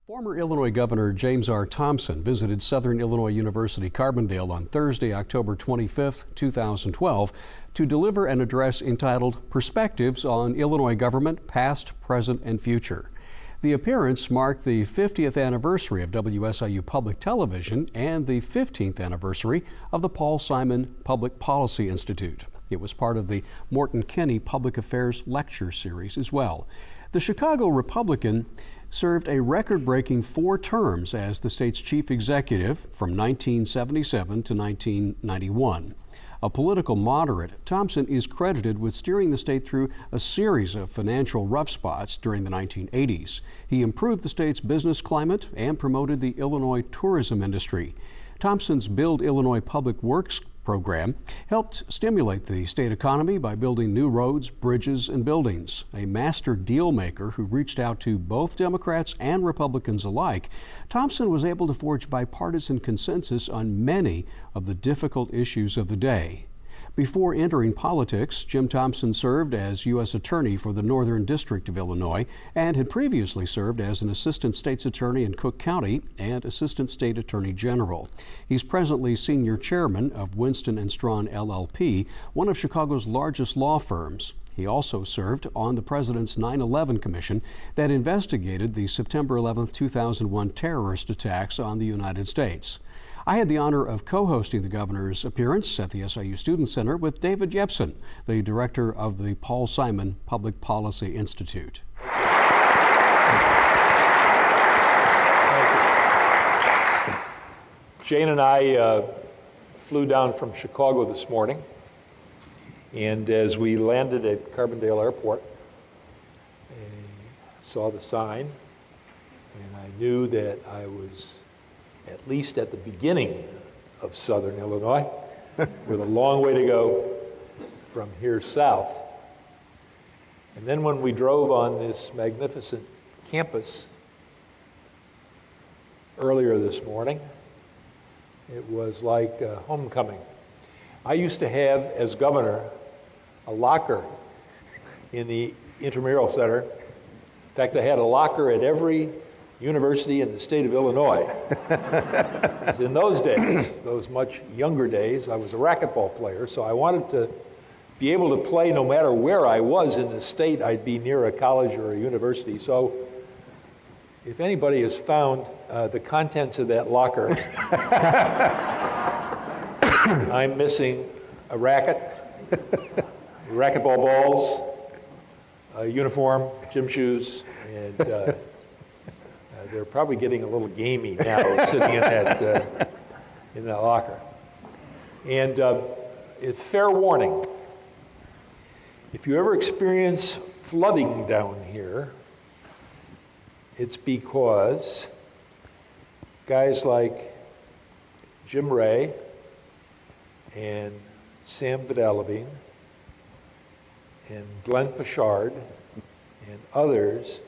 Former Illinois Governor James Thompson visited Southern Illinois University Carbondale on Thursday, October 25, 2012, to deliver an address entitled Perspectives on Illinois Government, Past, Present, and Future. The appearance marked the 50th anniversary of WSIU Public Television and the 15th anniversary of the Paul Simon Public Policy Institute. It was part of the Morton Kenney Public Affairs Lecture Series as well. The Chicago Republican served a record-breaking 4 terms as the state's chief executive from 1977 to 1991. A political moderate, Thompson is credited with steering the state through a series of financial rough spots during the 1980s. He improved the state's business climate and promoted the Illinois tourism industry. Thompson's Build Illinois Public Works program helped stimulate the state economy by building new roads, bridges, and buildings. A master deal maker who reached out to both Democrats and Republicans alike, Thompson was able to forge bipartisan consensus on many of the difficult issues of the day. Before entering politics, Jim Thompson served as U.S. Attorney for the Northern District of Illinois and had previously served as an Assistant State's Attorney in Cook County and Assistant State Attorney General. He's presently Senior Chairman of Winston & Strawn LLP, one of Chicago's largest law firms. He also served on the President's 9/11 Commission that investigated the September 11, 2001 terrorist attacks on the United States. I had the honor of co-hosting the governor's appearance at the SIU Student Center with David Yepsen, the director of the Paul Simon Public Policy Institute. Jane and I flew down from Chicago this morning, and as we landed at Carbondale Airport, I saw the sign, and I knew that I was at least at the beginning of Southern Illinois, with a long way to go from here south. And then when we drove on this magnificent campus earlier this morning, it was like homecoming. I used to have, as governor, a locker in the intramural center. In fact, I had a locker at every university in the state of Illinois. In those days, those much younger days, I was a racquetball player, so I wanted to be able to play no matter where I was in the state. I'd be near a college or a university. So if anybody has found the contents of that locker, I'm missing a racket, racquetball balls, a uniform, gym shoes, and they're probably getting a little gamey now sitting in that locker. And it's fair warning. If you ever experience flooding down here, it's because guys like Jim Ray and Sam Vidalabine and Glenn Pichard and others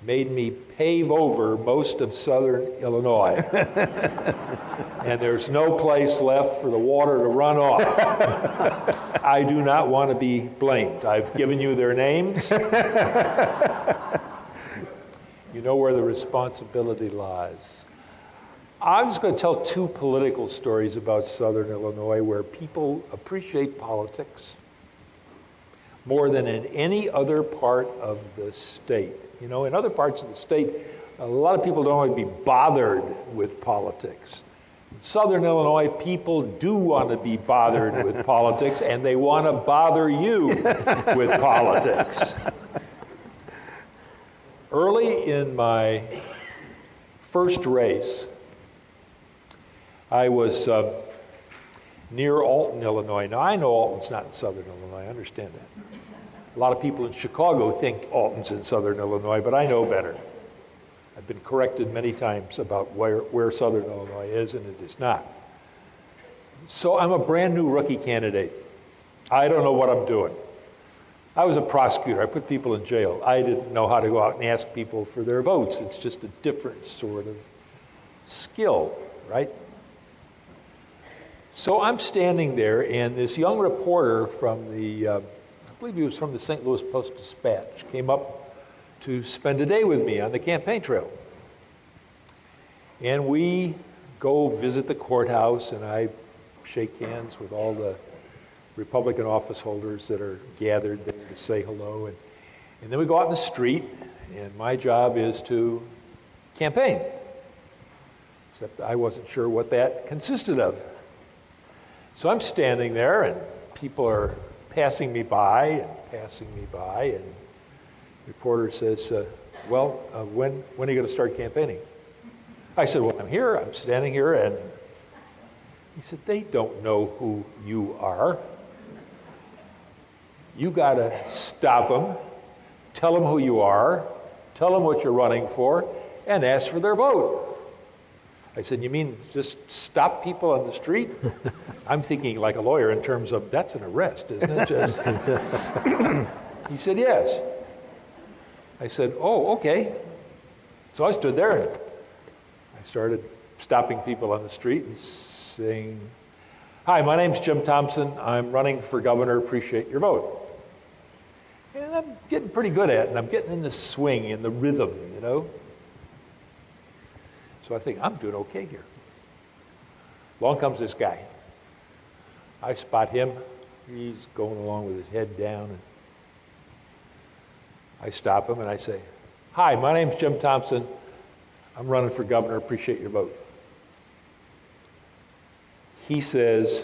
made me pave over most of Southern Illinois. And there's no place left for the water to run off. I do not want to be blamed. I've given you their names. You know where the responsibility lies. I'm just going to tell 2 political stories about Southern Illinois where people appreciate politics more than in any other part of the state. You know, in other parts of the state, a lot of people don't want to be bothered with politics. In Southern Illinois, people do want to be bothered with politics, and they want to bother you with politics. Early in my first race, I was near Alton, Illinois. Now, I know Alton's not in Southern Illinois. I understand that. A lot of people in Chicago think Alton's in Southern Illinois, but I know better. I've been corrected many times about where Southern Illinois is, and it is not. So I'm a brand new rookie candidate. I don't know what I'm doing. I was a prosecutor. I put people in jail. I didn't know how to go out and ask people for their votes. It's just a different sort of skill, right? So I'm standing there, and this young reporter from the, I believe he was from the St. Louis Post-Dispatch, came up to spend a day with me on the campaign trail. And we go visit the courthouse, and I shake hands with all the Republican office holders that are gathered there to say hello. And then we go out in the street, and my job is to campaign. Except I wasn't sure what that consisted of. So I'm standing there, and people are passing me by, and the reporter says, when are you going to start campaigning? I said, well, I'm standing here, and he said, they don't know who you are. You got to stop them, tell them who you are, tell them what you're running for, and ask for their vote. I said, you mean just stop people on the street? I'm thinking like a lawyer in terms of, that's an arrest, isn't it? Just he said, yes. I said, oh, okay. So I stood there and I started stopping people on the street and saying, hi, my name's Jim Thompson. I'm running for governor. Appreciate your vote. And I'm getting pretty good at it, and I'm getting in the swing, in the rhythm, you know. So I think, I'm doing okay here. Along comes this guy. I spot him. He's going along with his head down. And I stop him and I say, hi, my name's Jim Thompson. I'm running for governor. Appreciate your vote. He says,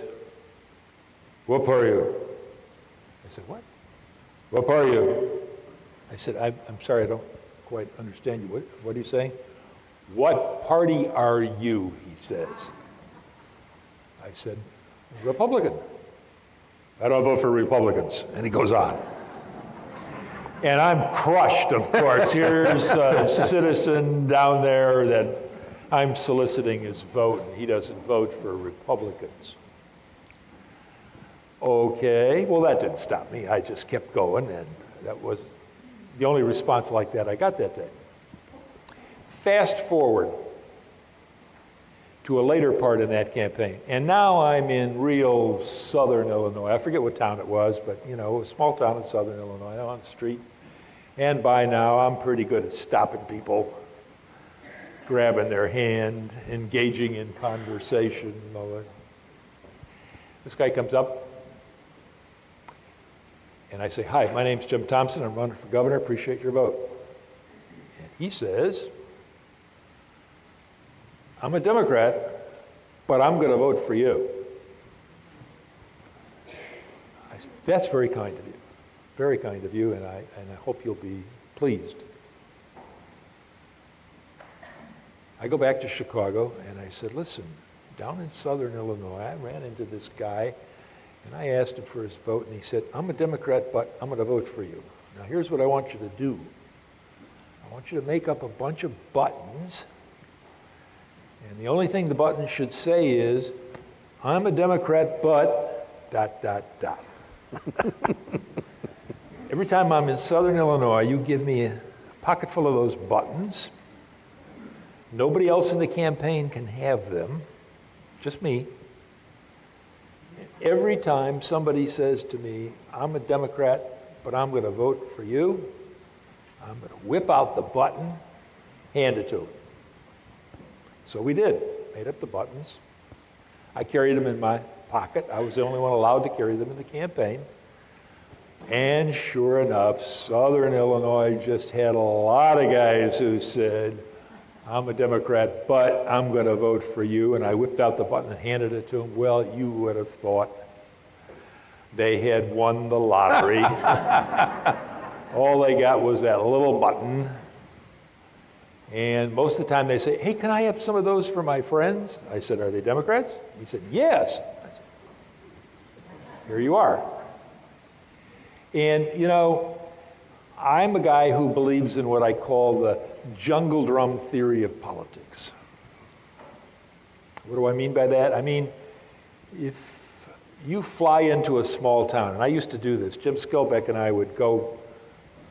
what are you? I said, what? What are you? I said, I'm sorry, I don't quite understand you. What are you saying? What party are you, he says. I said, Republican. I don't vote for Republicans. And he goes on. And I'm crushed, of course. Here's a citizen down there that I'm soliciting his vote, and he doesn't vote for Republicans. Okay, well, that didn't stop me. I just kept going, and that was the only response like that I got that day. Fast forward to a later part in that campaign, and now I'm in real southern Illinois. I forget what town it was, but you know, a small town in southern Illinois, on the street. And by now, I'm pretty good at stopping people, grabbing their hand, engaging in conversation, and all that. This guy comes up, and I say, hi, my name's Jim Thompson. I'm running for governor. Appreciate your vote. And he says, I'm a Democrat, but I'm going to vote for you. I said, that's very kind of you. Very kind of you, and I hope you'll be pleased. I go back to Chicago, and I said, listen, down in southern Illinois, I ran into this guy, and I asked him for his vote, and he said, I'm a Democrat, but I'm going to vote for you. Now, here's what I want you to do. I want you to make up a bunch of buttons, and the only thing the button should say is, I'm a Democrat, but ... Every time I'm in southern Illinois, you give me a pocket full of those buttons. Nobody else in the campaign can have them, just me. Every time somebody says to me, I'm a Democrat, but I'm going to vote for you, I'm going to whip out the button, hand it to them. So we did, made up the buttons. I carried them in my pocket. I was the only one allowed to carry them in the campaign. And sure enough, southern Illinois just had a lot of guys who said, I'm a Democrat, but I'm going to vote for you. And I whipped out the button and handed it to them. Well, you would have thought they had won the lottery. All they got was that little button. And most of the time they say, hey, can I have some of those for my friends? I said, are they Democrats? He said, yes. I said, here you are. And, you know, I'm a guy who believes in what I call the jungle drum theory of politics. What do I mean by that? I mean, if you fly into a small town, and I used to do this, Jim Skilbeck and I would go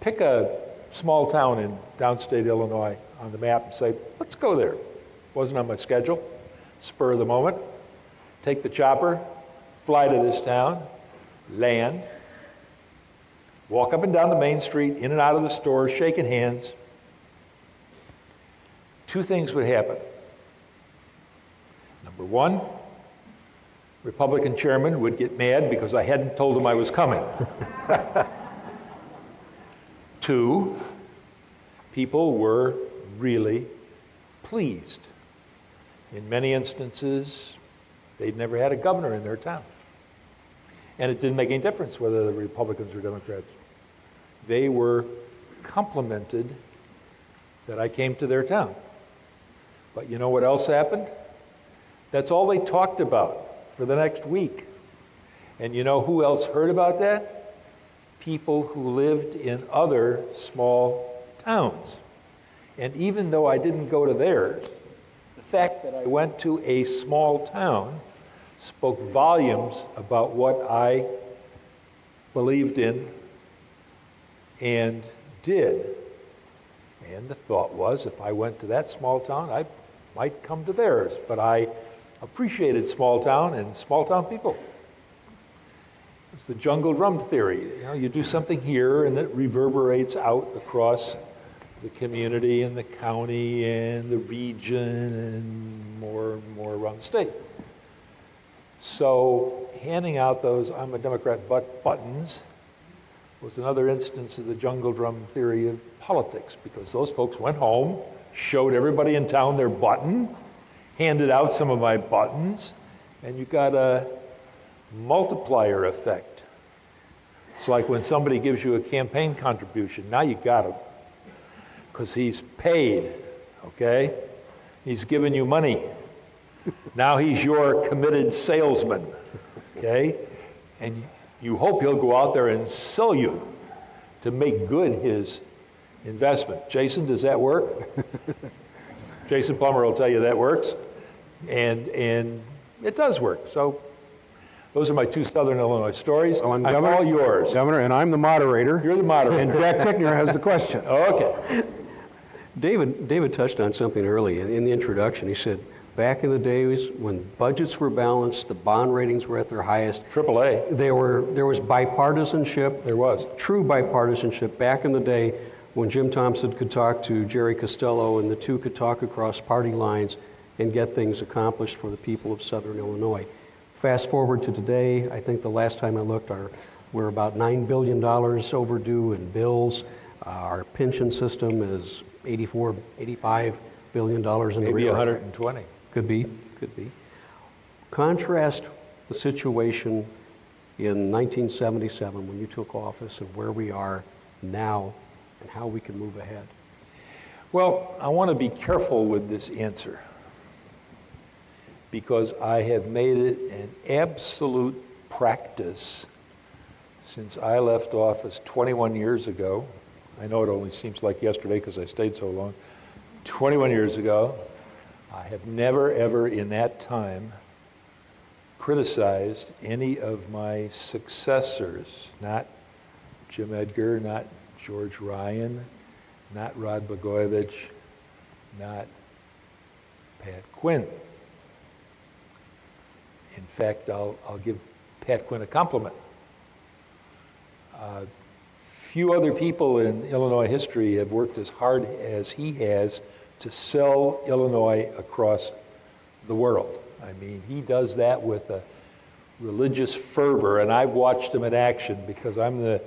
pick a small town in downstate Illinois on the map and say, let's go there. Wasn't on my schedule, spur of the moment. Take the chopper, fly to this town, land, walk up and down the main street, in and out of the stores, shaking hands. Two things would happen. Number one, Republican chairman would get mad because I hadn't told him I was coming. Two, people were really pleased. In many instances, they'd never had a governor in their town. And it didn't make any difference whether the Republicans or Democrats. They were complimented that I came to their town. But you know what else happened? That's all they talked about for the next week. And you know who else heard about that? People who lived in other small towns. And even though I didn't go to theirs, the fact that I went to a small town spoke volumes about what I believed in and did. And the thought was, if I went to that small town, I might come to theirs. But I appreciated small town and small town people. It's the jungle drum theory. You know, you do something here and it reverberates out across the community and the county and the region and more around the state. So handing out those "I'm a Democrat but" buttons was another instance of the jungle drum theory of politics, because those folks went home, showed everybody in town their button, handed out some of my buttons, and you got a multiplier effect. It's like when somebody gives you a campaign contribution. Now you got him, because he's paid, okay? He's given you money. Now he's your committed salesman, okay? And you hope he'll go out there and sell you to make good his investment. Jason, does that work? Jason Plummer will tell you that works. And it does work. So those are my two Southern Illinois stories. Well, I'm all yours. Governor, and I'm the moderator. You're the moderator. And Jack Tickner has the question. Okay. David touched on something early in the introduction. He said, back in the days when budgets were balanced, the bond ratings were at their highest. AAA. There was bipartisanship. There was. True bipartisanship back in the day when Jim Thompson could talk to Jerry Costello and the two could talk across party lines and get things accomplished for the people of Southern Illinois. Fast forward to today, I think the last time I looked, we're about $9 billion overdue in bills. Our pension system is $85 billion in the Maybe rear. 120. Could be. Contrast the situation in 1977 when you took office and where we are now and how we can move ahead. Well, I want to be careful with this answer, because I have made it an absolute practice since I left office 21 years ago. I know it only seems like yesterday because I stayed so long. 21 years ago, I have never, ever in that time criticized any of my successors, not Jim Edgar, not George Ryan, not Rod Blagojevich, not Pat Quinn. In fact, I'll give Pat Quinn a compliment. Few other people in Illinois history have worked as hard as he has to sell Illinois across the world. I mean, he does that with a religious fervor, and I've watched him in action because I'm the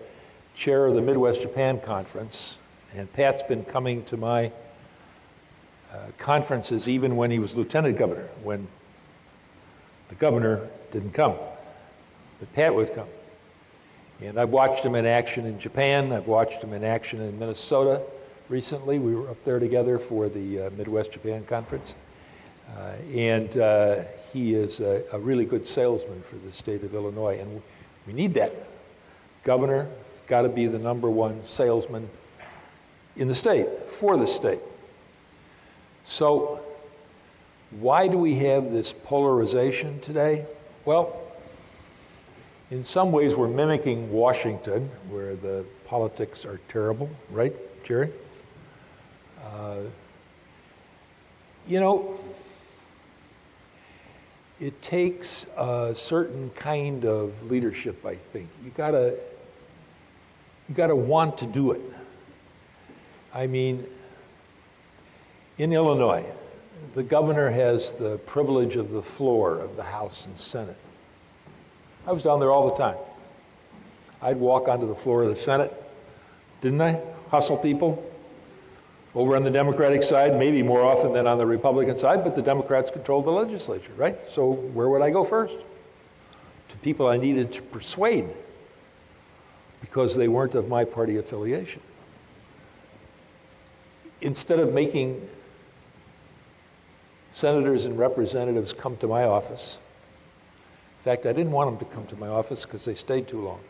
chair of the Midwest Japan Conference, and Pat's been coming to my conferences even when he was lieutenant governor, when the governor didn't come, but Pat would come. And I've watched him in action in Japan. I've watched him in action in Minnesota recently. We were up there together for the Midwest Japan Conference. And he is a really good salesman for the state of Illinois. And we need that. Governor got to be the number one salesman in the state, for the state. So why do we have this polarization today? Well, in some ways, we're mimicking Washington, where the politics are terrible, right, Jerry? You know, it takes a certain kind of leadership, I think. You gotta want to do it. I mean, in Illinois, the governor has the privilege of the floor of the House and Senate. I was down there all the time. I'd walk onto the floor of the Senate, didn't I? Hustle people. Over on the Democratic side, maybe more often than on the Republican side, but the Democrats controlled the legislature, right? So where would I go first? To people I needed to persuade because they weren't of my party affiliation. Instead of making senators and representatives come to my office, in fact, I didn't want them to come to my office because they stayed too long.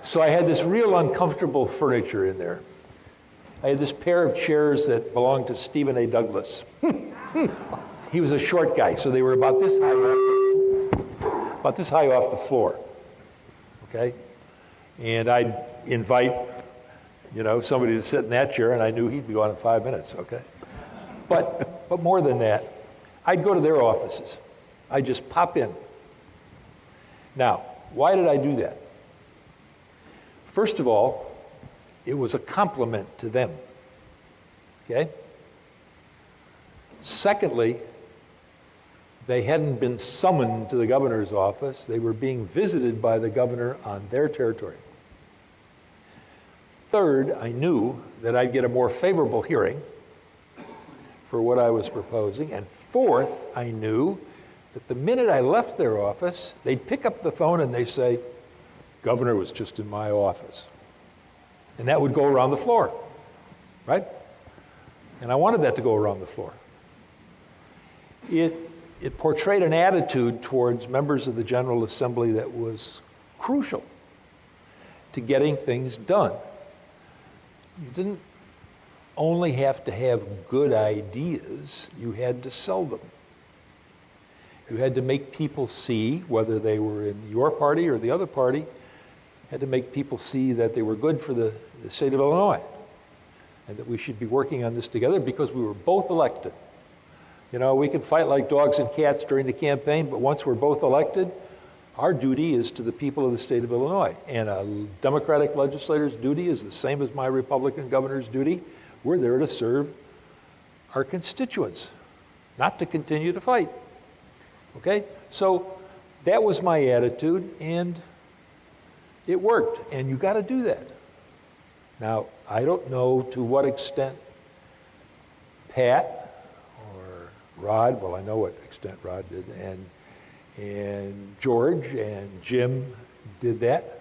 So I had this real uncomfortable furniture in there. I had this pair of chairs that belonged to Stephen A. Douglas. He was a short guy, so they were about this high off the floor. Okay? And I'd invite, somebody to sit in that chair, and I knew he'd be gone in 5 minutes, okay? But more than that, I'd go to their offices. I'd just pop in. Now, why did I do that? First of all, it was a compliment to them, okay? Secondly, they hadn't been summoned to the governor's office. They were being visited by the governor on their territory. Third, I knew that I'd get a more favorable hearing for what I was proposing. And fourth, I knew that the minute I left their office, they'd pick up the phone and they'd say, "Governor was just in my office." And that would go around the floor, right? And I wanted that to go around the floor. It portrayed an attitude towards members of the General Assembly that was crucial to getting things done. You didn't only have to have good ideas, you had to sell them. You had to make people see, whether they were in your party or the other party, had to make people see that they were good for the state of Illinois and that we should be working on this together because we were both elected. We could fight like dogs and cats during the campaign, but once we're both elected, our duty is to the people of the state of Illinois. And a Democratic legislator's duty is the same as my Republican governor's duty. We're there to serve our constituents, not to continue to fight. Okay? So that was my attitude, and it worked, and you got to do that. Now, I don't know to what extent Pat or Rod, well, I know what extent Rod did, and George and Jim did that.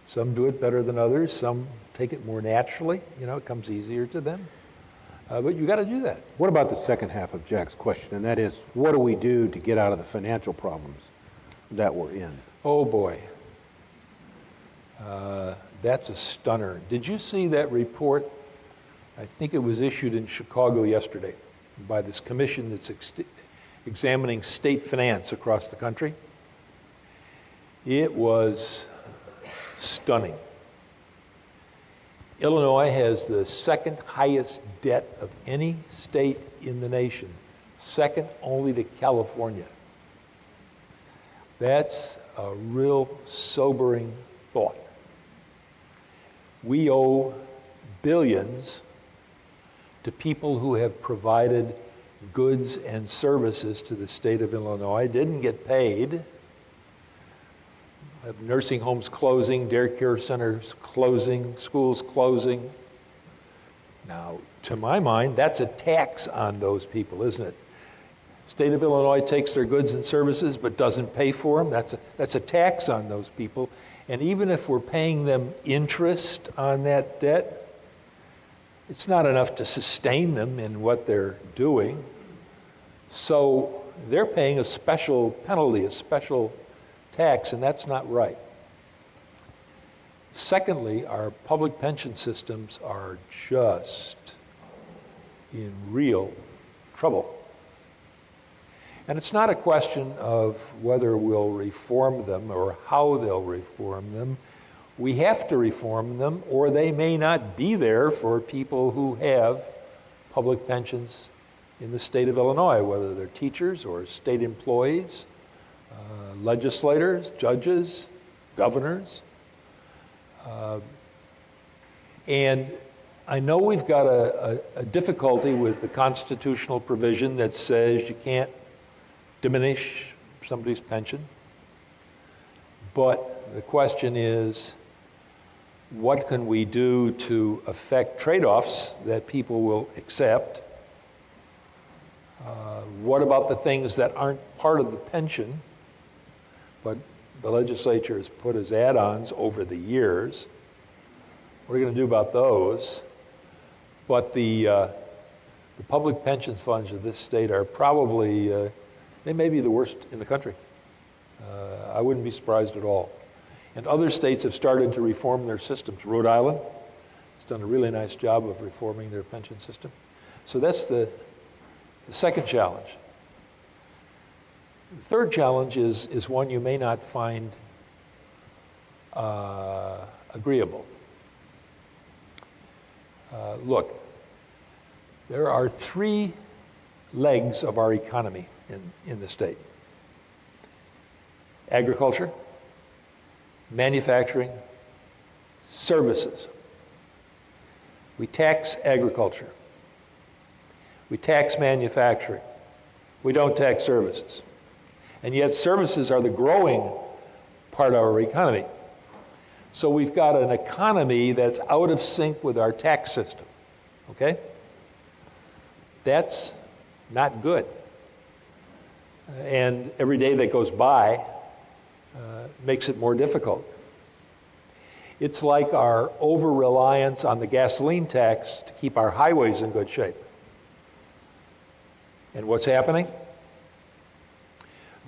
Some do it better than others. Some take it more naturally. It comes easier to them. But you got to do that. What about the second half of Jack's question, and that is, what do we do to get out of the financial problems that we're in? Oh, boy. That's a stunner. Did you see that report? I think it was issued in Chicago yesterday by this commission that's examining state finance across the country. It was stunning. Illinois has the second highest debt of any state in the nation, second only to California. That's a real sobering thought. We owe billions to people who have provided goods and services to the state of Illinois, didn't get paid. Nursing homes closing, daycare centers closing, schools closing. Now, to my mind, that's a tax on those people, isn't it? State of Illinois takes their goods and services but doesn't pay for them. That's a tax on those people. And even if we're paying them interest on that debt, it's not enough to sustain them in what they're doing. So they're paying a special penalty, a special tax, and that's not right. Secondly, our public pension systems are just in real trouble. And it's not a question of whether we'll reform them or how they'll reform them. We have to reform them, or they may not be there for people who have public pensions in the state of Illinois, whether they're teachers or state employees, legislators, judges, governors. And I know we've got a difficulty with the constitutional provision that says you can't diminish somebody's pension. But the question is, what can we do to affect trade-offs that people will accept? What about the things that aren't part of the pension, but the legislature has put as add-ons over the years? What are we going to do about those? But the public pension funds of this state are probably, they may be the worst in the country. I wouldn't be surprised at all. And other states have started to reform their systems. Rhode Island has done a really nice job of reforming their pension system. So that's the second challenge. The third challenge is one you may not find agreeable. Look, there are three legs of our economy in the state: agriculture, manufacturing, services. We tax agriculture. We tax manufacturing. We don't tax services. And yet services are the growing part of our economy. So we've got an economy that's out of sync with our tax system, okay? That's not good. And every day that goes by makes it more difficult. It's like our over-reliance on the gasoline tax to keep our highways in good shape. And what's happening?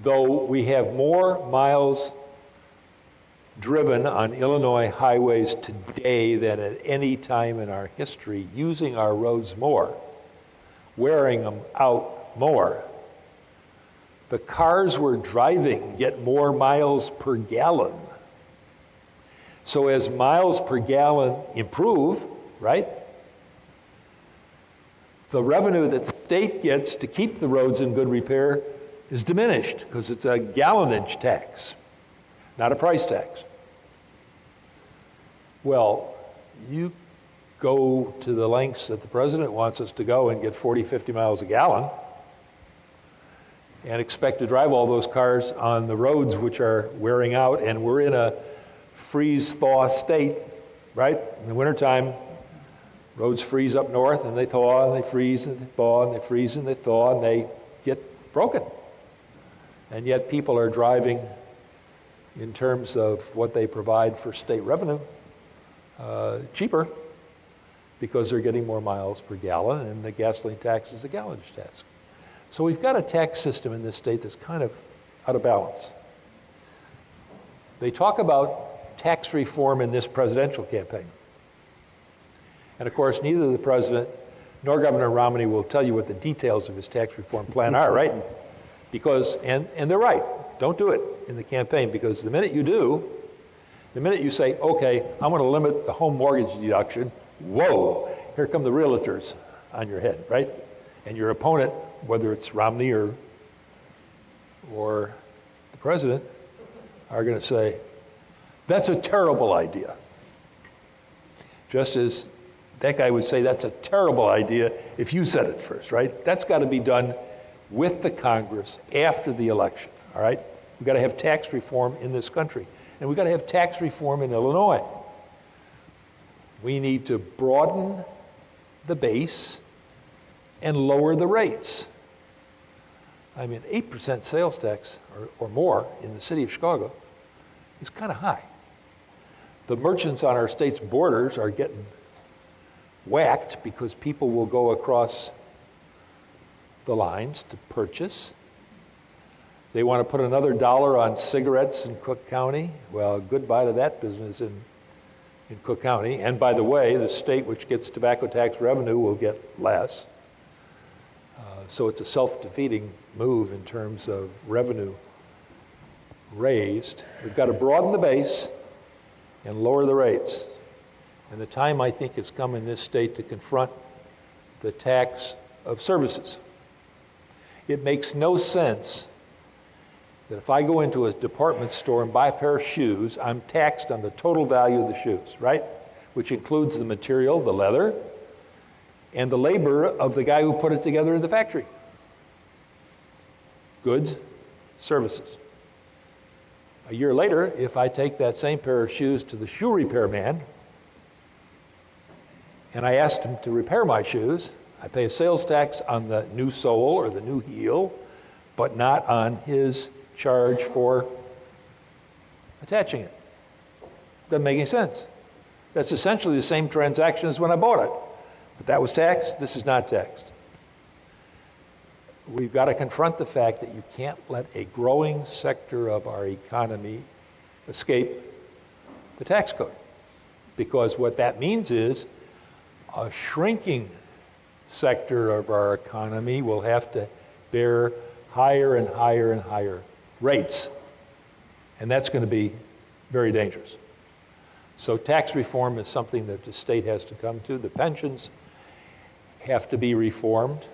Though we have more miles driven on Illinois highways today than at any time in our history, using our roads more, wearing them out more, the cars we're driving get more miles per gallon. So as miles per gallon improve, right, the revenue that the state gets to keep the roads in good repair is diminished because it's a gallonage tax, not a price tax. Well, you go to the lengths that the president wants us to go and get 40, 50 miles a gallon and expect to drive all those cars on the roads which are wearing out, and we're in a freeze-thaw state, right? In the wintertime, roads freeze up north and they thaw and they freeze and they thaw and they freeze and they thaw and they get broken. And yet people are driving, in terms of what they provide for state revenue, cheaper because they're getting more miles per gallon, and the gasoline tax is a gallonage tax. So we've got a tax system in this state that's kind of out of balance. They talk about tax reform in this presidential campaign. And of course, neither the president nor Governor Romney will tell you what the details of his tax reform plan are, right? Because, and they're right, don't do it in the campaign, because the minute you do, the minute you say, okay, I'm going to limit the home mortgage deduction, whoa, here come the realtors on your head, right? And your opponent, whether it's Romney or the president, are going to say, that's a terrible idea. Just as that guy would say, that's a terrible idea if you said it first, right? That's got to be done with the Congress after the election, all right? We've got to have tax reform in this country. And we've got to have tax reform in Illinois. We need to broaden the base and lower the rates. I mean, 8% sales tax or more in the city of Chicago is kind of high. The merchants on our state's borders are getting whacked because people will go across the lines to purchase. They want to put another $1 on cigarettes in Cook County. Well, goodbye to that business in Cook County. And by the way, the state which gets tobacco tax revenue will get less. So it's a self-defeating move in terms of revenue raised. We've got to broaden the base and lower the rates. And the time, I think, has come in this state to confront the tax of services. It makes no sense that if I go into a department store and buy a pair of shoes, I'm taxed on the total value of the shoes, right? which includes the material, the leather, and the labor of the guy who put it together in the factory. Goods, services. A year later, if I take that same pair of shoes to the shoe repairman and I asked him to repair my shoes, I pay a sales tax on the new sole or the new heel, but not on his charge for attaching it. Doesn't make any sense. That's essentially the same transaction as when I bought it. But that was taxed, this is not taxed. We've got to confront the fact that you can't let a growing sector of our economy escape the tax code. Because what that means is a shrinking sector of our economy will have to bear higher and higher and higher rates. And that's going to be very dangerous. So tax reform is something that the state has to come to. The pensions have to be reformed,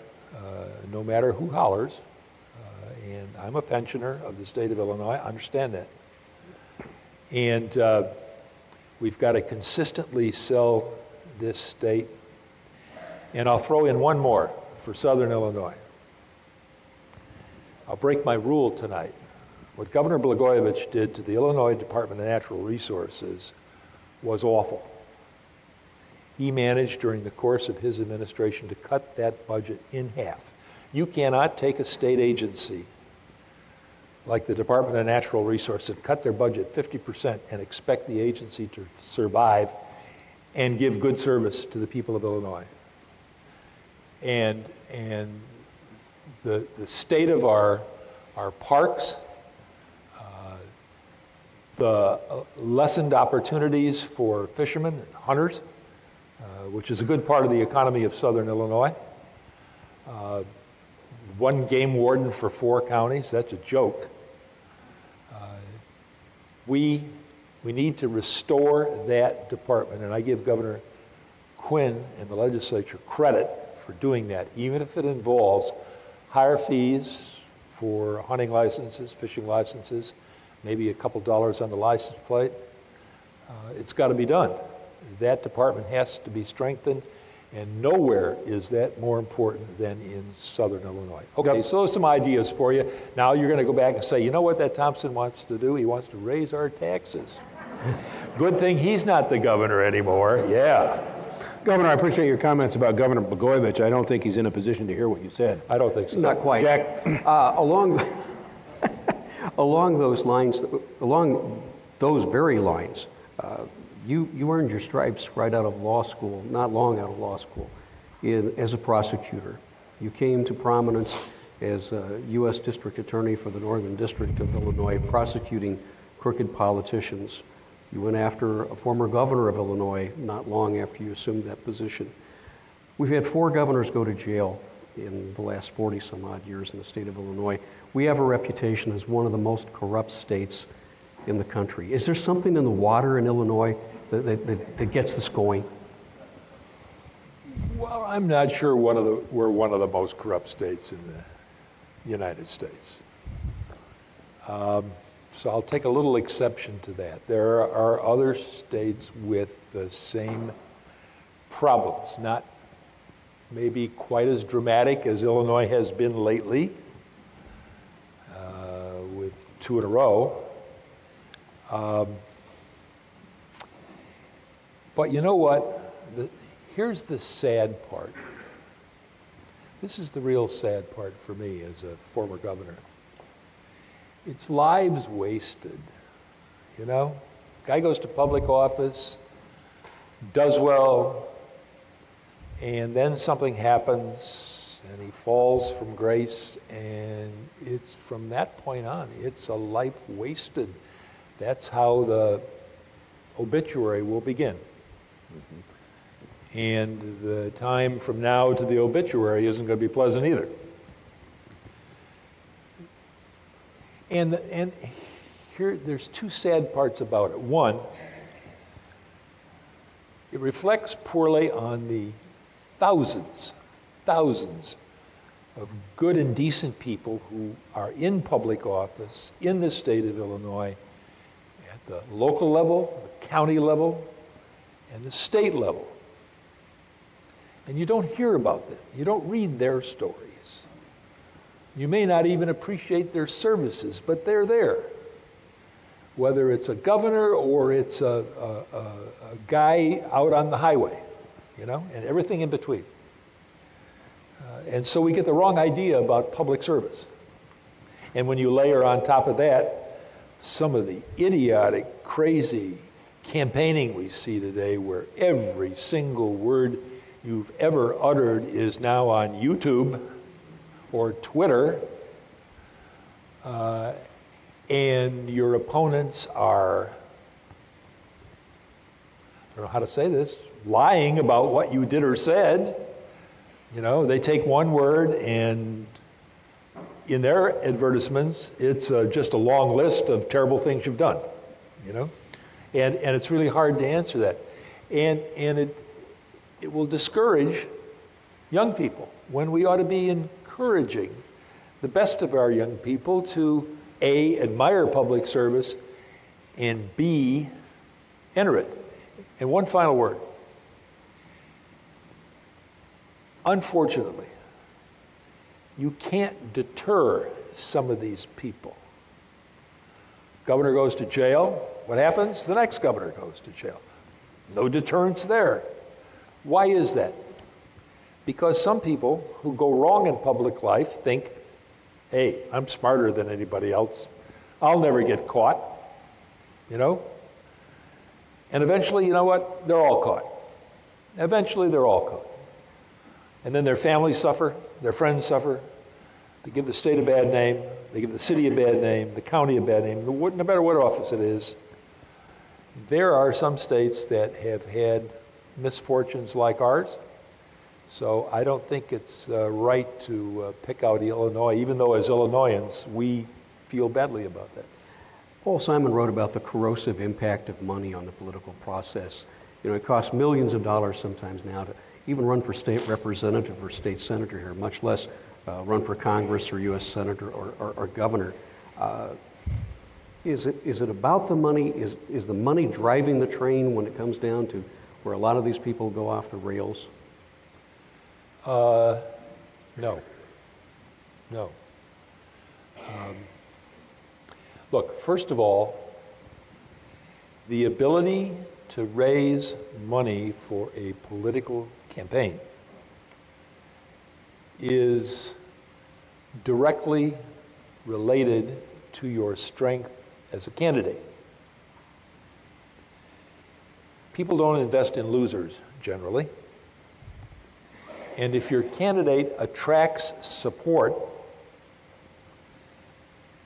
no matter who hollers. And I'm a pensioner of the state of Illinois, I understand that. And we've got to consistently sell this state. And I'll throw in one more for Southern Illinois. I'll break my rule tonight. What Governor Blagojevich did to the Illinois Department of Natural Resources was awful. He managed during the course of his administration to cut that budget in half. You cannot take a state agency like the Department of Natural Resources and cut their budget 50% and expect the agency to survive and give good service to the people of Illinois. And the state of our parks, the lessened opportunities for fishermen and hunters, which is a good part of the economy of Southern Illinois. One game warden for 4 counties, that's a joke. We need to restore that department, and I give Governor Quinn and the legislature credit for doing that, even if it involves higher fees for hunting licenses, fishing licenses, maybe a couple dollars on the license plate. It's got to be done. That department has to be strengthened, and nowhere is that more important than in Southern Illinois. Okay, Yep. so those are some ideas for you. Now you're going to go back and say, you know what that Thompson wants to do? He wants to raise our taxes. Good thing he's not the governor anymore. Yeah. Governor, I appreciate your comments about Governor Blagojevich. I don't think he's in a position to hear what you said. I don't think so. Not quite. Jack? Along those lines, along those very lines, you earned your stripes right out of law school, not long out of law school, as a prosecutor. You came to prominence as a U.S. District Attorney for the Northern District of Illinois, prosecuting crooked politicians. You went after a former governor of Illinois not long after you assumed that position. We've had 4 governors go to jail in the last 40-some odd years in the state of Illinois. We have a reputation as one of the most corrupt states in the country. Is there something in the water in Illinois that gets this going? Well, I'm not sure we're one of the most corrupt states in the United States. So I'll take a little exception to that. There are other states with the same problems, not maybe quite as dramatic as Illinois has been lately, with 2 in a row. But you know what? Here's the sad part. This is the real sad part for me as a former governor. It's lives wasted, you know? Guy goes to public office, does well, and then something happens and he falls from grace, and it's from that point on, it's a life wasted. That's how the obituary will begin. And the time from now to the obituary isn't going to be pleasant either. And here, there's 2 sad parts about it. One, it reflects poorly on the thousands of good and decent people who are in public office in the state of Illinois, at the local level, the county level, and the state level. And you don't hear about them. You don't read their stories. You may not even appreciate their services, but they're there. Whether it's a governor or it's a guy out on the highway, you know, and everything in between. And so we get the wrong idea about public service. And when you layer on top of that some of the idiotic, crazy campaigning we see today, where every single word you've ever uttered is now on YouTube or Twitter, and your opponents are, I don't know how to say this, lying about what you did or said. You know, they take one word and in their advertisements, it's just a long list of terrible things you've done, you know? And it's really hard to answer that. And it will discourage young people when we ought to be encouraging the best of our young people to A, admire public service, and B, enter it. And one final word. Unfortunately, you can't deter some of these people. Governor goes to jail. What happens? The next governor goes to jail. No deterrence there. Why is that? Because some people who go wrong in public life think, hey, I'm smarter than anybody else. I'll never get caught, you know? And eventually, you know what? They're all caught. Eventually, they're all caught. And then their families suffer, their friends suffer. They give the state a bad name. They give the city a bad name, the county a bad name, no matter what office it is. There are some states that have had misfortunes like ours. So I don't think it's right to pick out Illinois, even though as Illinoisans, we feel badly about that. Paul Simon wrote about the corrosive impact of money on the political process. You know, it costs millions of dollars sometimes now to even run for state representative or state senator here, much less run for Congress or U.S. senator or governor. Is it about the money? Is the money driving the train when it comes down to where a lot of these people go off the rails? No. Look, first of all, the ability to raise money for a political campaign is directly related to your strength as a candidate. People don't invest in losers, generally. And if your candidate attracts support,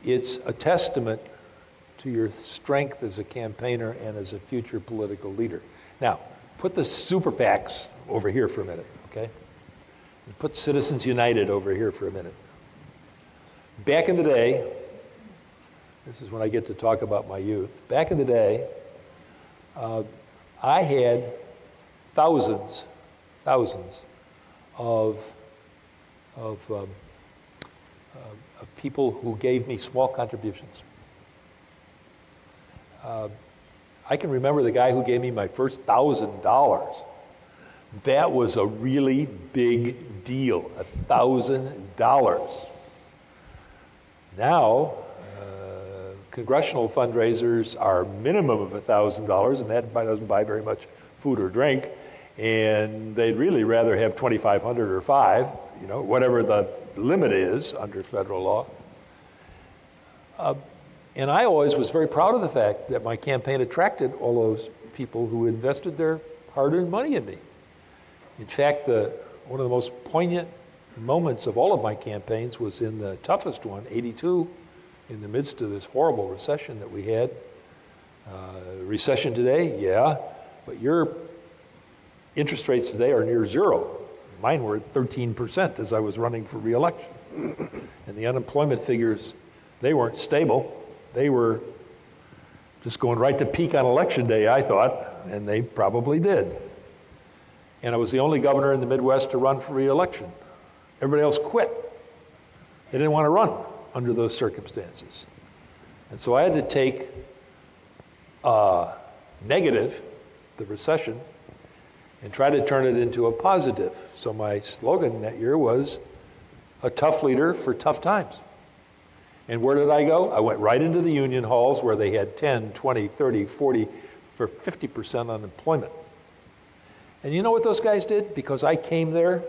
it's a testament to your strength as a campaigner and as a future political leader. Now, put the super PACs over here for a minute, okay? And put Citizens United over here for a minute. Back in the day, this is when I get to talk about my youth. Back in the day, I had thousands of people who gave me small contributions. I can remember the guy who gave me my first $1,000. That was a really big deal, $1,000. Now, congressional fundraisers are minimum of $1,000, and that doesn't buy very much food or drink. And they'd really rather have $2,500 or $5,000, you know, whatever the limit is under federal law. And I always was very proud of the fact that my campaign attracted all those people who invested their hard-earned money in me. In fact, one of the most poignant moments of all of my campaigns was in the toughest one, '82, in the midst of this horrible recession that we had. Recession today, yeah, but your interest rates today are near zero. Mine were at 13% as I was running for re-election. And the unemployment figures, they weren't stable. They were just going right to peak on election day, I thought, and they probably did. And I was the only governor in the Midwest to run for re-election. Everybody else quit. They didn't want to run under those circumstances. And so I had to take negative, the recession, and try to turn it into a positive. So my slogan that year was, a tough leader for tough times. And where did I go? I went right into the union halls where they had 10, 20, 30, 40, for 50% unemployment. And you know what those guys did? Because I came there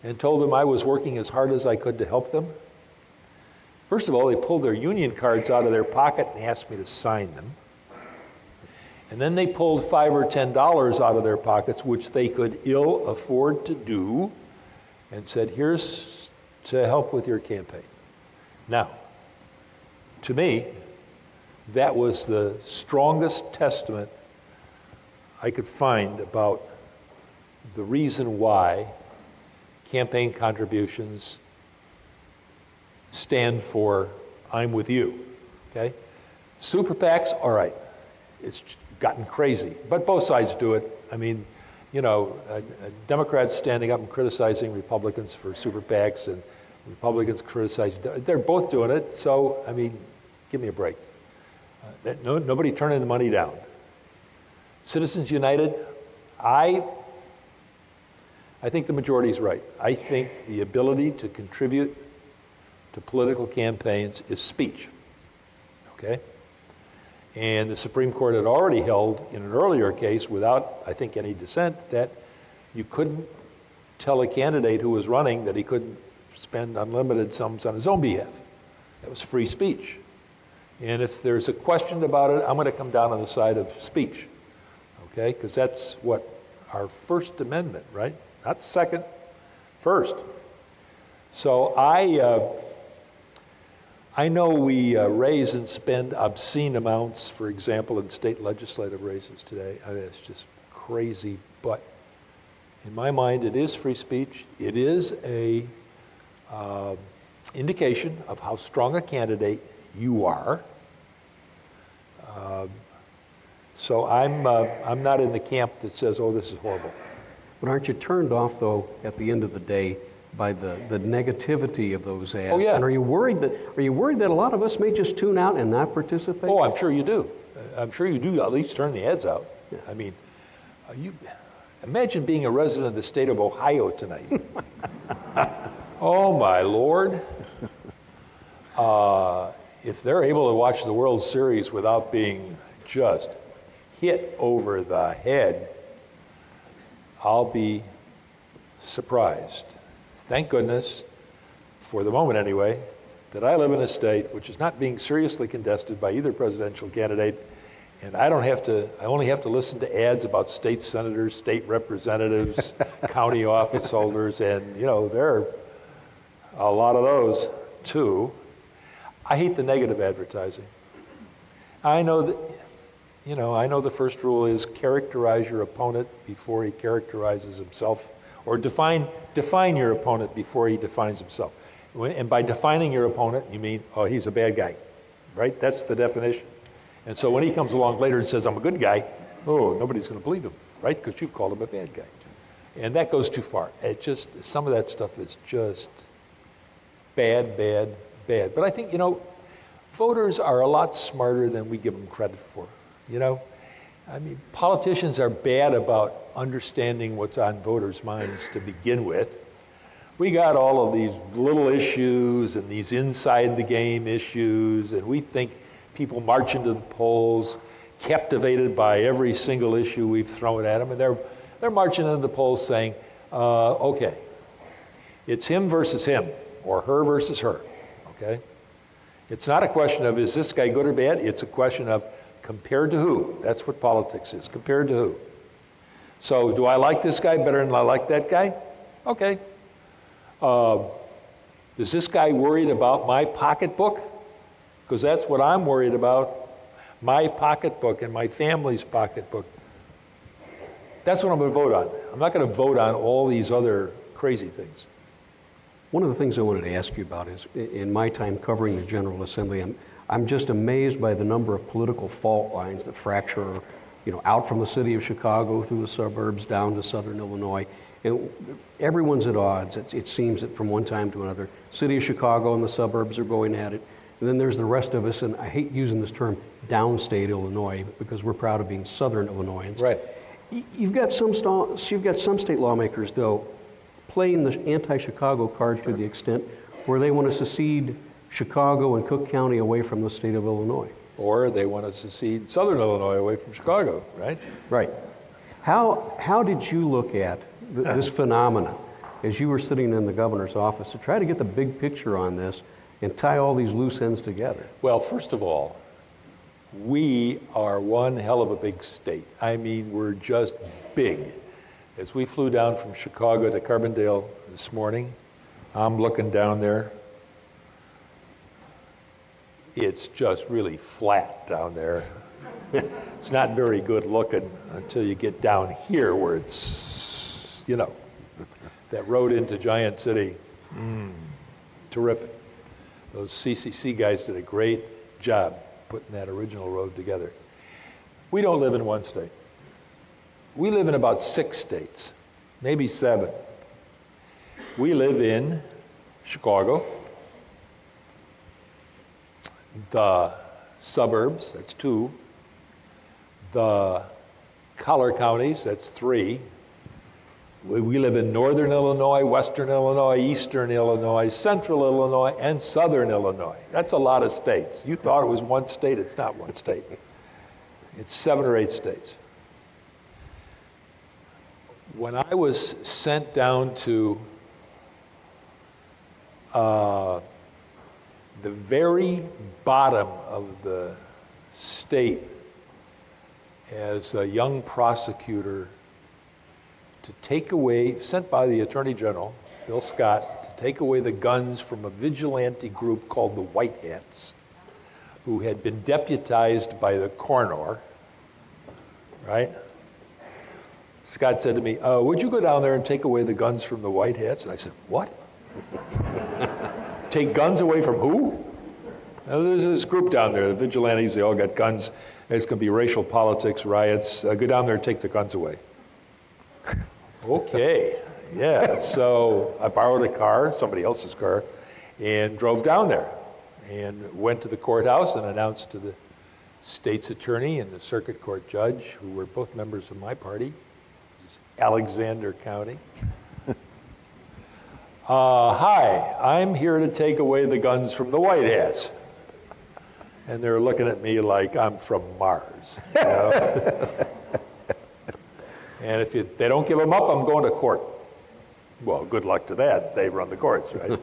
and told them I was working as hard as I could to help them. First of all, they pulled their union cards out of their pocket and asked me to sign them. And then they pulled $5 or $10 out of their pockets, which they could ill afford to do, and said, here's to help with your campaign. Now, to me, that was the strongest testament I could find about the reason why campaign contributions stand for I'm with you, okay? Super PACs, all right, it's gotten crazy, but both sides do it. I mean, you know, Democrats standing up and criticizing Republicans for super PACs and Republicans criticizing, they're both doing it, so, I mean, give me a break. Nobody turning the money down. Citizens United, I think the majority's right. I think the ability to contribute to political campaigns is speech, okay? And the Supreme Court had already held in an earlier case, without, I think, any dissent, that you couldn't tell a candidate who was running that he couldn't spend unlimited sums on his own behalf. That was free speech. And if there's a question about it, I'm going to come down on the side of speech, okay? Because that's what our First Amendment, right? Not second, first. So I know we raise and spend obscene amounts, for example, in state legislative races today. I mean, it's just crazy, but in my mind, it is free speech. It is a indication of how strong a candidate you are. So I'm not in the camp that says, oh, this is horrible. But aren't you turned off, though, at the end of the day, by the negativity of those ads? Oh, yeah. And are you worried that a lot of us may just tune out and not participate? Oh, I'm sure you do. I'm sure you do at least turn the ads out. Yeah. I mean, you imagine being a resident of the state of Ohio tonight. Oh, my Lord. If they're able to watch the World Series without being just hit over the head, I'll be surprised. Thank goodness, for the moment anyway, that I live in a state which is not being seriously contested by either presidential candidate, and I only have to listen to ads about state senators, state representatives, county office holders, and you know, there are a lot of those too. I hate the negative advertising. I know that, you know, I know the first rule is characterize your opponent before he characterizes himself, or define your opponent before he defines himself. And by defining your opponent, you mean, oh, he's a bad guy, right? That's the definition. And so when he comes along later and says, I'm a good guy, oh, nobody's going to believe him, right? Because you've called him a bad guy. And that goes too far. It just, some of that stuff is just bad, bad, bad. But I think, you know, voters are a lot smarter than we give them credit for, you know? I mean, politicians are bad about understanding what's on voters' minds to begin with. We got all of these little issues and these inside the game issues, and we think people march into the polls captivated by every single issue we've thrown at them, and they're marching into the polls saying, okay, it's him versus him, or her versus her, okay? It's not a question of, is this guy good or bad? It's a question of, compared to who? That's what politics is, compared to who? So do I like this guy better than I like that guy? Okay. Is this guy worried about my pocketbook? Because that's what I'm worried about, my pocketbook and my family's pocketbook. That's what I'm going to vote on. I'm not going to vote on all these other crazy things. One of the things I wanted to ask you about is, in my time covering the General Assembly, I'm just amazed by the number of political fault lines that fracture, you know, out from the city of Chicago through the suburbs down to southern Illinois. And everyone's at odds. It seems that from one time to another, city of Chicago and the suburbs are going at it. And then there's the rest of us, and I hate using this term, downstate Illinois, because we're proud of being southern Illinoisans. Right. You've got some state lawmakers, though, playing the anti-Chicago card to the extent where they want to secede Chicago and Cook County away from the state of Illinois. Or they want to secede Southern Illinois away from Chicago, right? Right. How did you look at this phenomenon as you were sitting in the governor's office to try to get the big picture on this and tie all these loose ends together? Well, first of all, we are one hell of a big state. I mean, we're just big. As we flew down from Chicago to Carbondale this morning, I'm looking down there. It's just really flat down there. It's not very good looking until you get down here where it's, you know, that road into Giant City, terrific. Those CCC guys did a great job putting that original road together. We don't live in one state. We live in about 6 states, maybe 7. We live in Chicago, the suburbs, that's 2, the collar counties, that's 3. We live in northern Illinois, western Illinois, eastern Illinois, central Illinois, and southern Illinois. That's a lot of states. You thought it was one state, it's not one state. It's 7 or 8 states. When I was sent down to the very bottom of the state as a young prosecutor to take away, sent by the Attorney General, Bill Scott, to take away the guns from a vigilante group called the White Hats, who had been deputized by the coroner, right? Scott said to me, would you go down there and take away the guns from the White Hats? And I said, what? Take guns away from who? Now, there's this group down there, the vigilantes, they all got guns. There's going to be racial politics, riots. Go down there and take the guns away. Okay, yeah. So I borrowed a car, somebody else's car, and drove down there and went to the courthouse and announced to the state's attorney and the circuit court judge, who were both members of my party, Alexander County. Hi, I'm here to take away the guns from the White Hats. And they're looking at me like I'm from Mars. You know? And if they don't give them up, I'm going to court. Well, good luck to that. They run the courts, right?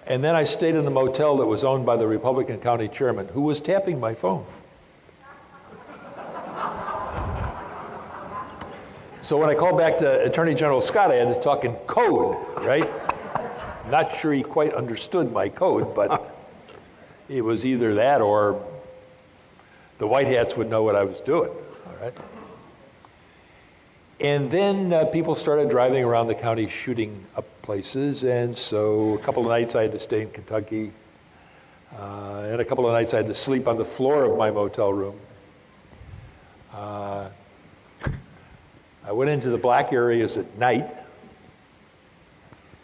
And then I stayed in the motel that was owned by the Republican county chairman, who was tapping my phone. So when I called back to Attorney General Scott, I had to talk in code, right? Not sure he quite understood my code, but it was either that or the White Hats would know what I was doing, all right? And then people started driving around the county shooting up places, and so a couple of nights I had to stay in Kentucky, and a couple of nights I had to sleep on the floor of my motel room. I went into the black areas at night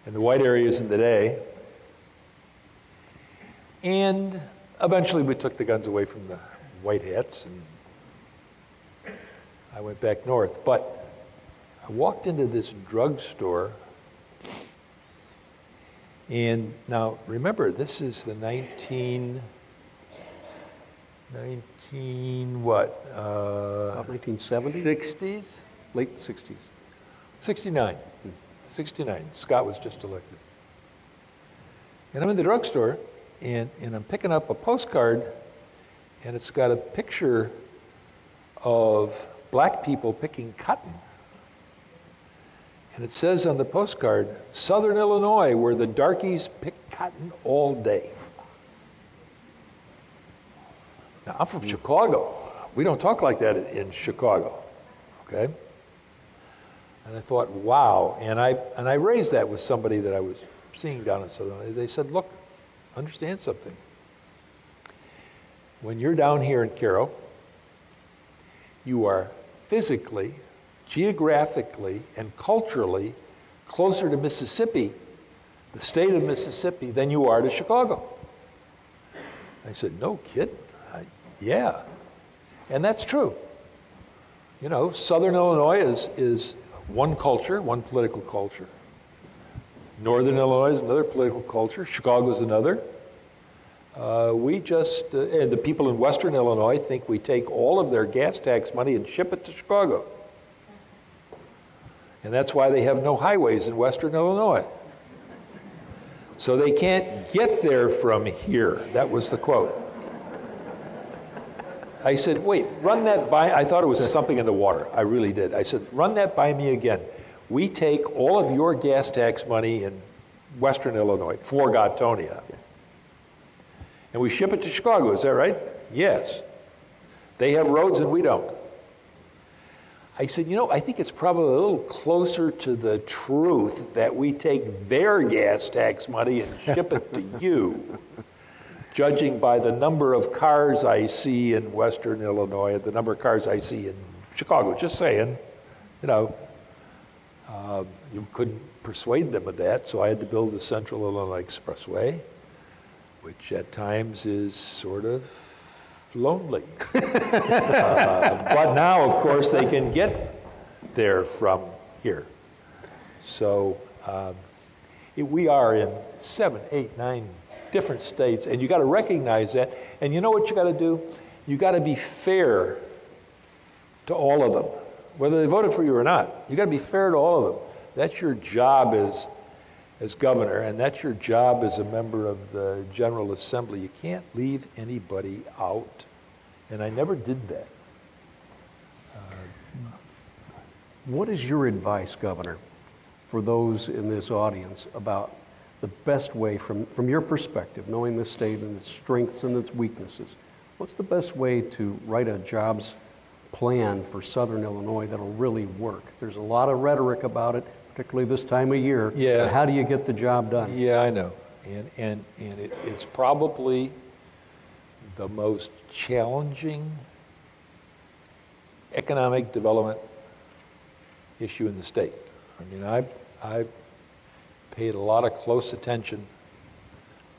and the white areas in the day. And eventually we took the guns away from the White Hats and I went back north. But I walked into this drugstore, and now remember, this is the 1970? 60s? Late 60s. 69. 69. Scott was just elected. And I'm in the drugstore, and I'm picking up a postcard, and it's got a picture of black people picking cotton. And it says on the postcard, Southern Illinois, where the darkies pick cotton all day. Now, I'm from Chicago. We don't talk like that in Chicago, okay? And I thought, wow. And I raised that with somebody that I was seeing down in Southern Illinois. They said, look, understand something. When you're down here in Cairo, you are physically, geographically, and culturally closer to Mississippi, the state of Mississippi, than you are to Chicago. I said, no kid. Yeah. And that's true. You know, Southern Illinois is one culture, one political culture. Northern Illinois is another political culture. Chicago's another. And the people in Western Illinois think we take all of their gas tax money and ship it to Chicago. And that's why they have no highways in Western Illinois. So they can't get there from here. That was the quote. I said, wait, run that by, I thought it was something in the water. I really did. I said, run that by me again. We take all of your gas tax money in Western Illinois, for Gatonia, and we ship it to Chicago, is that right? Yes. They have roads and we don't. I said, you know, I think it's probably a little closer to the truth that we take their gas tax money and ship it to you, judging by the number of cars I see in Western Illinois and the number of cars I see in Chicago. Just saying, you know, you couldn't persuade them of that, so I had to build the Central Illinois Expressway, which at times is sort of lonely. But now, of course, they can get there from here. So we are in 7, 8, 9 different states, and you got to recognize that. And you know what you got to do? You got to be fair to all of them, whether they voted for you or not. You got to be fair to all of them. That's your job as governor, and that's your job as a member of the General Assembly. You can't leave anybody out, and I never did that. What is your advice, Governor, for those in this audience about the best way, from your perspective, knowing the state and its strengths and its weaknesses, what's the best way to write a jobs plan for Southern Illinois that'll really work? There's a lot of rhetoric about it, particularly this time of year. Yeah. But how do you get the job done? Yeah, I know. And it's probably the most challenging economic development issue in the state. I mean, I've paid a lot of close attention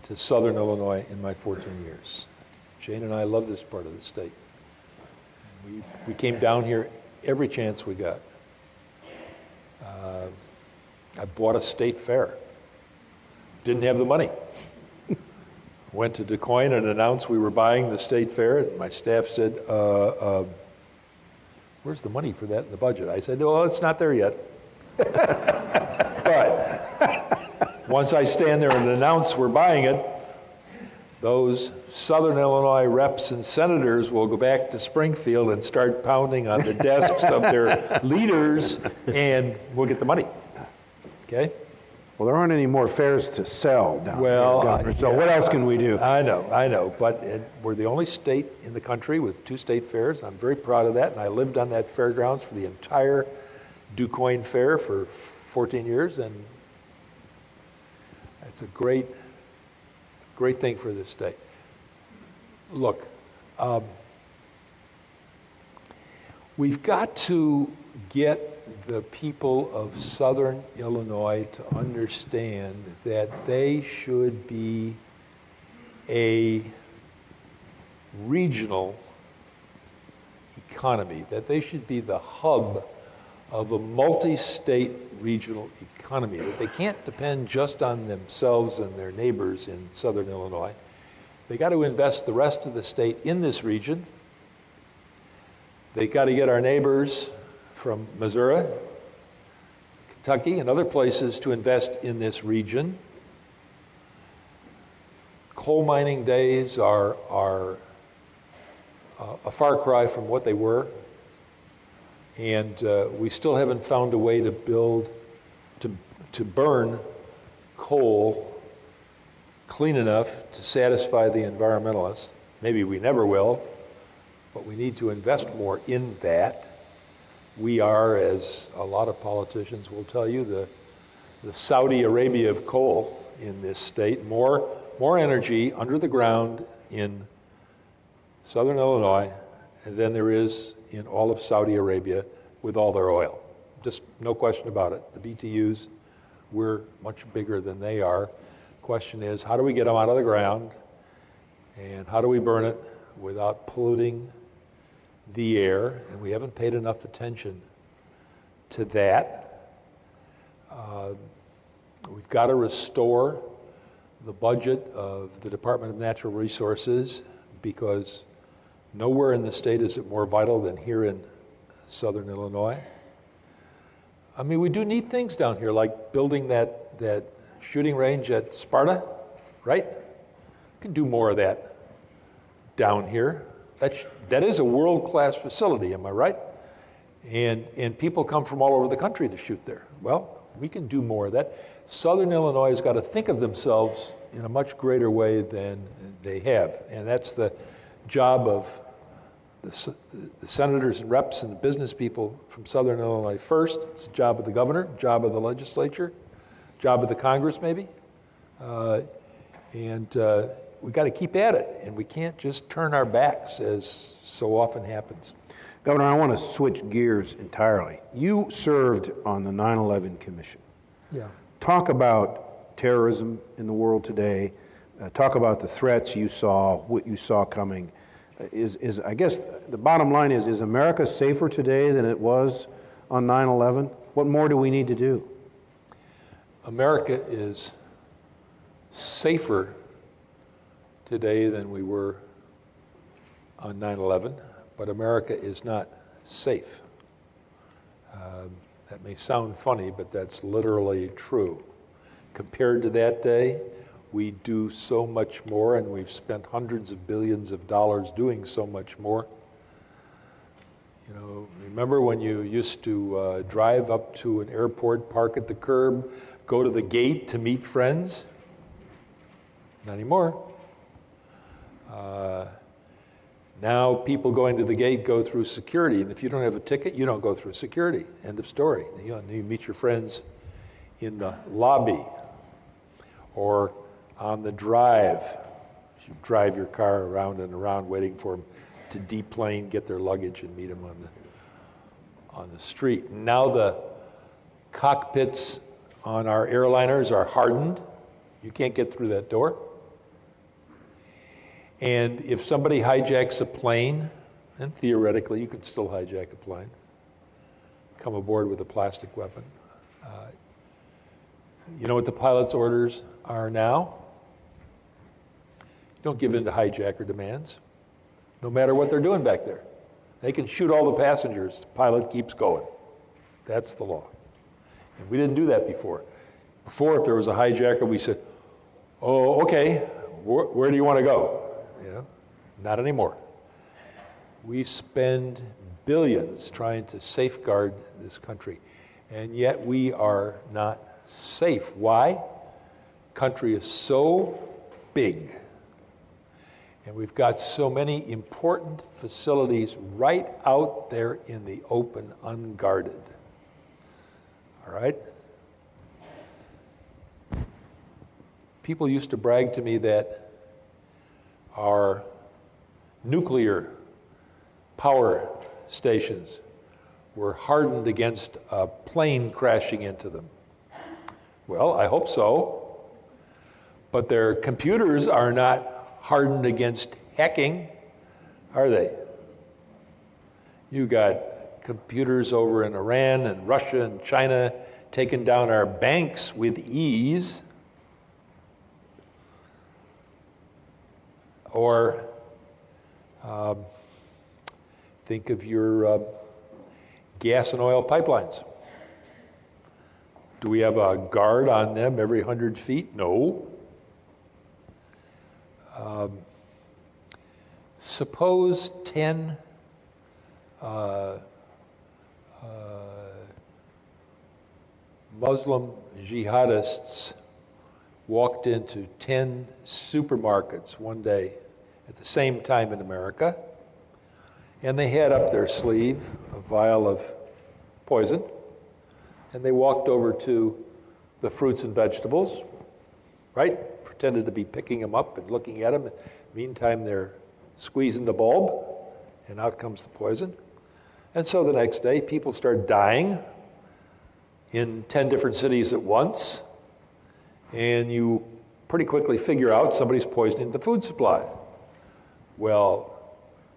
to Southern Illinois in my 14 years. Jane and I love this part of the state. We came down here every chance we got. I bought a state fair. Didn't have the money. Went to Des Moines and announced we were buying the state fair. My staff said, where's the money for that in the budget? I said, well, it's not there yet. But once I stand there and announce we're buying it, those Southern Illinois reps and senators will go back to Springfield and start pounding on the desks of their leaders, and we'll get the money. Okay? Well, there aren't any more fairs to sell down here, Governor, so yeah, what else can we do? I know, but we're the only state in the country with 2 state fairs. I'm very proud of that, and I lived on that fairgrounds for the entire Des Moines Fair for 14 years, and it's a great thing for this state. Look, we've got to get the people of Southern Illinois to understand that they should be a regional economy, that they should be the hub of a multi-state regional economy, that they can't depend just on themselves and their neighbors in Southern Illinois. They got to invest the rest of the state in this region. They got to get our neighbors from Missouri, Kentucky, and other places to invest in this region. Coal mining days are a far cry from what they were, and we still haven't found a way to burn coal clean enough to satisfy the environmentalists. Maybe we never will, but we need to invest more in that. We are, as a lot of politicians will tell you, the Saudi Arabia of coal in this state. More energy under the ground in Southern Illinois than there is in all of Saudi Arabia with all their oil. Just no question about it. The BTUs, we're much bigger than they are. Question is, how do we get them out of the ground, and how do we burn it without polluting the air, and we haven't paid enough attention to that. We've got to restore the budget of the Department of Natural Resources, because nowhere in the state is it more vital than here in southern Illinois. I mean, we do neat things down here, like building that shooting range at Sparta, right? We can do more of that down here. That is a world-class facility, am I right? And people come from all over the country to shoot there. Well, we can do more of that. Southern Illinois has got to think of themselves in a much greater way than they have. And that's the job of the senators and reps and the business people from Southern Illinois first. It's the job of the governor, job of the legislature, job of the Congress maybe. We got to keep at it, and we can't just turn our backs as so often happens. Governor, I want to switch gears entirely. You served on the 9/11 Commission. Yeah. Talk about terrorism in the world today. Talk about the threats you saw, what you saw coming. I guess the bottom line is America safer today than it was on 9/11? What more do we need to do? America is safer today than we were on 9/11, but America is not safe. That may sound funny, but that's literally true. Compared to that day, we do so much more, and we've spent hundreds of billions of dollars doing so much more. You know, remember when you used to drive up to an airport, park at the curb, go to the gate to meet friends? Not anymore. Now people going to the gate go through security, and if you don't have a ticket, you don't go through security. End of story. You meet your friends in the lobby or on the drive. You drive your car around and around waiting for them to deplane, get their luggage, and meet them on the street. Now the cockpits on our airliners are hardened. You can't get through that door. And if somebody hijacks a plane, and theoretically you could still hijack a plane, come aboard with a plastic weapon. You know what the pilot's orders are now? Don't give in to hijacker demands, no matter what they're doing back there. They can shoot all the passengers, the pilot keeps going. That's the law. And we didn't do that before. Before, if there was a hijacker, we said, oh, okay, where do you want to go? You know, not anymore. We spend billions trying to safeguard this country, and yet we are not safe. Why? Country is so big, and we've got so many important facilities right out there in the open, unguarded. All right? People used to brag to me that our nuclear power stations were hardened against a plane crashing into them. Well, I hope so. But their computers are not hardened against hacking, are they? You got computers over in Iran and Russia and China taking down our banks with ease. Or think of your gas and oil pipelines. Do we have a guard on them every 100 feet? No. Suppose 10 Muslim jihadists walked into 10 supermarkets one day at the same time in America, and they had up their sleeve a vial of poison, and they walked over to the fruits and vegetables, right? Pretended to be picking them up and looking at them. Meantime, they're squeezing the bulb, and out comes the poison. And so the next day, people start dying in 10 different cities at once, and you pretty quickly figure out somebody's poisoning the food supply. Well,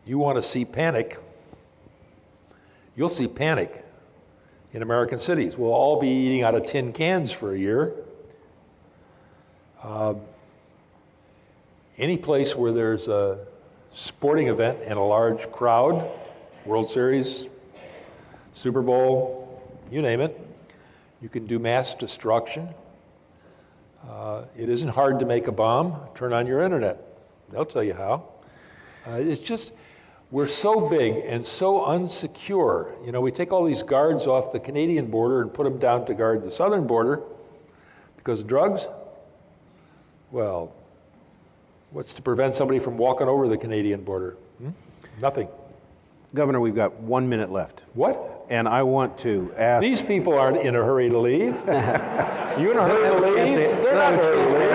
you want to see panic, you'll see panic in American cities. We'll all be eating out of tin cans for a year. Any place where there's a sporting event and a large crowd, World Series, Super Bowl, you name it, you can do mass destruction. It isn't hard to make a bomb. Turn on your internet. They'll tell you how. It's just, we're so big and so unsecure. You know, we take all these guards off the Canadian border and put them down to guard the southern border because of drugs. Well, what's to prevent somebody from walking over the Canadian border? Nothing. Governor, we've got 1 minute left. What? And I want to ask... These people aren't in a hurry to leave. You in a hurry to leave? They're not in a hurry to leave.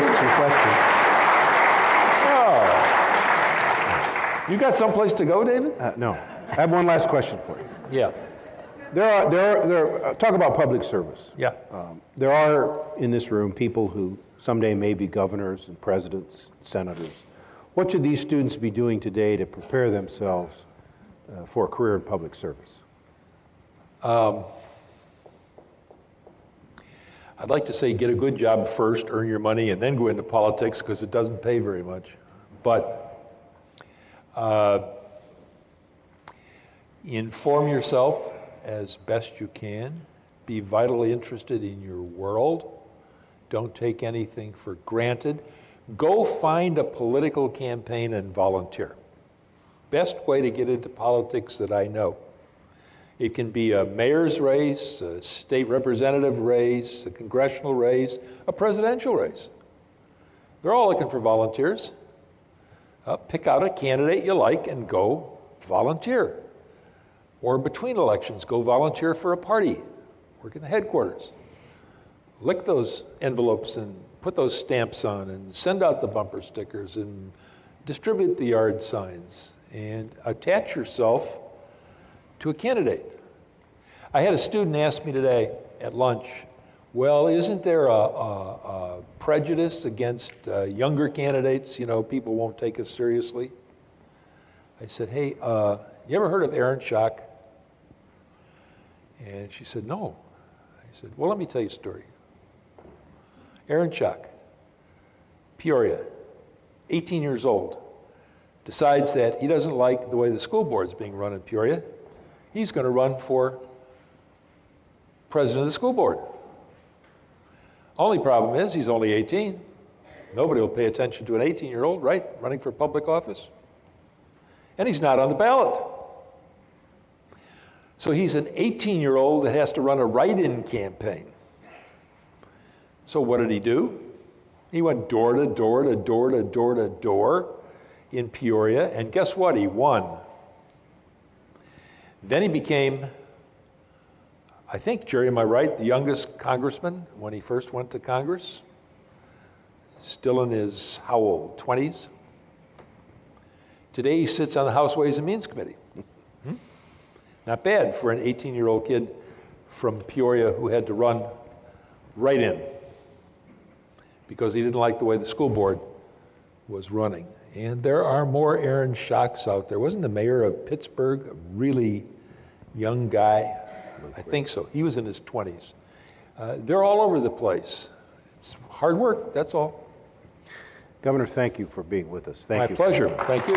Oh. You got someplace to go, David? No. I have one last question for you. Yeah. Talk about public service. Yeah. There are in this room people who someday may be governors and presidents, senators. What should these students be doing today to prepare themselves for a career in public service? I'd like to say get a good job first, earn your money, and then go into politics because it doesn't pay very much. But inform yourself as best you can. Be vitally interested in your world. Don't take anything for granted. Go find a political campaign and volunteer. Best way to get into politics that I know. It can be a mayor's race, a state representative race, a congressional race, a presidential race. They're all looking for volunteers. Pick out a candidate you like and go volunteer. Or between elections, go volunteer for a party. Work in the headquarters. Lick those envelopes and put those stamps on and send out the bumper stickers and distribute the yard signs and attach yourself to a candidate. I had a student ask me today at lunch, well, isn't there a prejudice against younger candidates? You know, people won't take us seriously. I said, hey, you ever heard of Aaron Schock? And she said, no. I said, well, let me tell you a story. Aaron Schock, Peoria, 18 years old, decides that he doesn't like the way the school board's being run in Peoria. He's going to run for president of the school board. Only problem is he's only 18. Nobody will pay attention to an 18-year-old, right, running for public office. And he's not on the ballot. So he's an 18-year-old that has to run a write-in campaign. So what did he do? He went door to door to door to door to door in Peoria, and guess what? He won. Then he became, I think, Jerry, am I right, the youngest congressman when he first went to Congress? Still in his, how old, 20s? Today he sits on the House Ways and Means Committee. Not bad for an 18-year-old kid from Peoria who had to run right in because he didn't like the way the school board was running. And there are more Aaron Schocks out there. Wasn't the mayor of Pittsburgh a really young guy? I think so. He was in his 20s. They're all over the place. It's hard work, that's all. Governor, thank you for being with us. Thank you. My pleasure. Thank you.